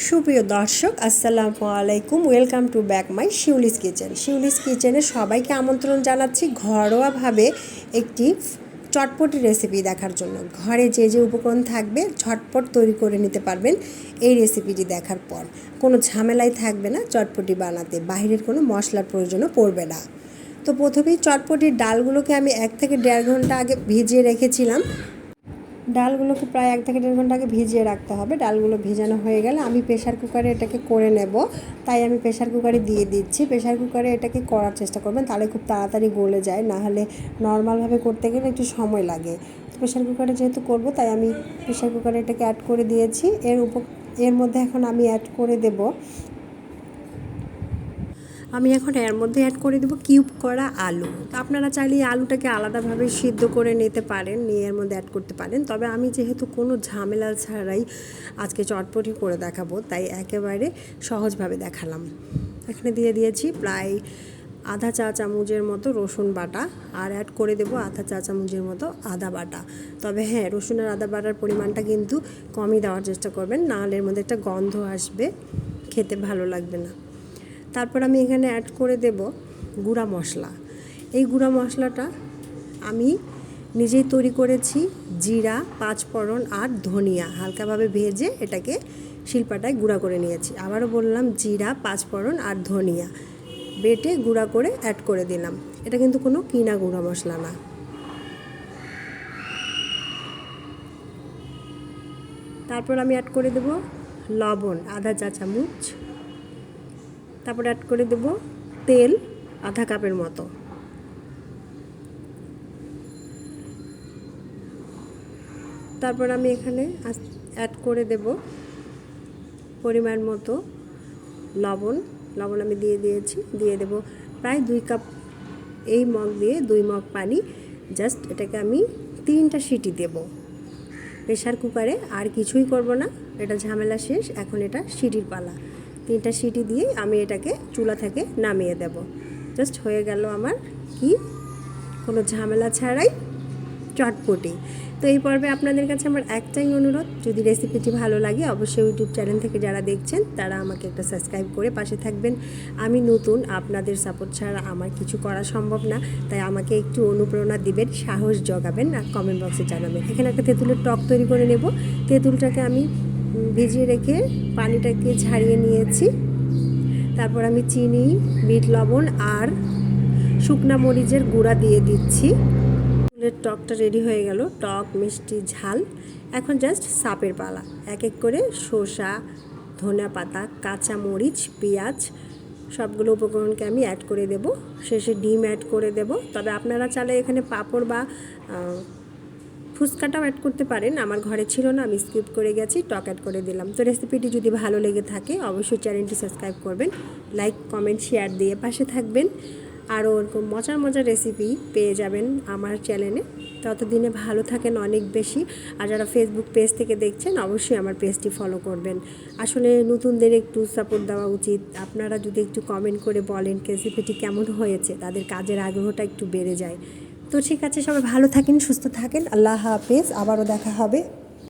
সুপ্রিয় দর্শক, আসসালামু আলাইকুম। Welcome to back my Shiuli's kitchen. Shiuli's কিচেনে সবাইকে আমন্ত্রণ জানাচ্ছি ঘরোয়াভাবে একটি চটপটি রেসিপি দেখার জন্য। ঘরে যে যে উপকরণ থাকবে ঝটপট তৈরি করে নিতে পারবেন এই রেসিপিটি দেখার পর। কোনো ঝামেলাই থাকবে না চটপটি বানাতে, বাইরের কোনো মশলার প্রয়োজনও পড়বে না। তো প্রথমেই চটপটির ডালগুলোকে আমি 1 থেকে 1.5 ঘন্টা আগে ভিজিয়ে রেখেছিলাম। ডালগুলোকে প্রায় 1 থেকে 1.5 ঘন্টা আগে ভিজিয়ে রাখতে হবে। ডালগুলো ভিজানো হয়ে গেলে আমি প্রেশার কুকারে এটাকে করে নেব, তাই আমি প্রেশার কুকারে দিয়ে দিচ্ছি। প্রেশার কুকারে এটাকে করার চেষ্টা করবেন, তাহলে খুব তাড়াতাড়ি গলে যায়, না হলে নর্মালভাবে করতে গেলে একটু সময় লাগে। তো প্রেশার কুকারে যেহেতু করব, তাই আমি প্রেশার কুকারে এটাকে অ্যাড করে দিয়েছি। এর মধ্যে এখন আমি অ্যাড করে দেব, এর মধ্যে অ্যাড করে দেবো কিউব করা আলু। তো আপনারা চাইলে আলুটাকে আলাদাভাবে সিদ্ধ করে নিতে পারেন, নিয়ে এর মধ্যে অ্যাড করতে পারেন। তবে আমি যেহেতু কোনো ঝামেলা ছাড়াই আজকে চটপটি করে দেখাবো, তাই একেবারে সহজভাবে দেখালাম। এখানে দিয়ে দিয়েছি প্রায় আধা চা চামচের মতো রসুন বাটা, আর অ্যাড করে দেবো আধা চা চামচের মতো আদা বাটা। তবে হ্যাঁ, রসুন আর আদা বাটার পরিমাণটা কিন্তু কমই দেওয়ার চেষ্টা করবেন, নাহলে এর মধ্যে একটা গন্ধ আসবে, খেতে ভালো লাগবে না। তারপর আমি এখানে অ্যাড করে দেব গুঁড়া মশলা। এই গুঁড়া মশলাটা আমি নিজেই তৈরি করেছি। জিরা, পাঁচফোড়ন আর ধনিয়া হালকাভাবে ভেজে এটাকে শিলপাটায় গুঁড়া করে নিয়েছি। আবারও বললাম, জিরা, পাঁচফোড়ন আর ধনিয়া বেটে গুঁড়া করে অ্যাড করে দিলাম। এটা কিন্তু কোনো কিনা গুঁড়া মশলা না। তারপর আমি অ্যাড করে দেব লবণ আধা চা চামচ। তারপর অ্যাড করে দেব তেল আধা কাপের মতো। তারপর আমি এখানে অ্যাড করে দেব পরিমাণ মতো লবণ আমি দিয়ে দিয়েছি। দিয়ে দেব প্রায় 2 কাপ, এই মগ দিয়ে 2 মগ পানি। জাস্ট এটাকে আমি 3টা সিটি দেব প্রেশার কুকারে, আর কিছুই করব না। এটা ঝামেলা শেষ, এখন এটা সিটির পালা। 3টা সিটি দিয়ে আমি এটাকে চুলা থেকে নামিয়ে দেব। জাস্ট হয়ে গেল আমার কোনো ঝামেলা ছাড়াই চটপটি। তো এই পর্বে আপনাদের কাছে আমার একটাই অনুরোধ, যদি রেসিপিটি ভালো লাগে অবশ্যই ইউটিউব চ্যানেল থেকে যারা দেখছেন তারা আমাকে একটা সাবস্ক্রাইব করে পাশে থাকবেন। আমি নতুন, আপনাদের সাপোর্ট ছাড়া আমার কিছু করা সম্ভব না, তাই আমাকে একটু অনুপ্রেরণা দিবেন, সাহস জগাবেন আর কমেন্ট বক্সে জানাবেন। এখানে একটা তেঁতুলের টক তৈরি করে নেব। তেঁতুলটাকে আমি ভিজিয়ে রেখে পানিটাকে ঝারিয়ে নিয়েছি। তারপর আমি চিনি, বিট লবণ আর শুকনা মরিচের গুঁড়া দিয়ে দিচ্ছি। তেঁতুলের টকটা রেডি হয়ে গেল, টক মিষ্টি ঝাল। এখন জাস্ট সাপের পালা। এক এক করে শসা, ধনিয়া পাতা, কাঁচা মরিচ, পেঁয়াজ সবগুলো উপকরণকে আমি অ্যাড করে দেব। শেষে ডিম অ্যাড করে দেব। তবে আপনারা চাইলে এখানে পাঁপড় বা ফুচকাটাও অ্যাড করতে পারেন। আমার ঘরে ছিল না, আমি স্কিপ করে গেছি, টক অ্যাড করে দিলাম। তো রেসিপিটি যদি ভালো লেগে থাকে অবশ্যই চ্যানেলটি সাবস্ক্রাইব করবেন, লাইক কমেন্ট শেয়ার দিয়ে পাশে থাকবেন। আরও ওরকম মজার রেসিপি পেয়ে যাবেন আমার চ্যানেলে। ততদিনে ভালো থাকেন অনেক বেশি। আর যারা ফেসবুক পেজ থেকে দেখছেন অবশ্যই আমার পেজটি ফলো করবেন। আসলে নতুনদের একটু সাপোর্ট দেওয়া উচিত। আপনারা যদি একটু কমেন্ট করে বলেন রেসিপিটি কেমন হয়েছে, তাদের কাজের আগ্রহটা একটু বেড়ে যায়। তো ঠিক আছে, সবাই ভালো থাকেন, সুস্থ থাকেন। আল্লাহ হাফেজ, আবারও দেখা হবে।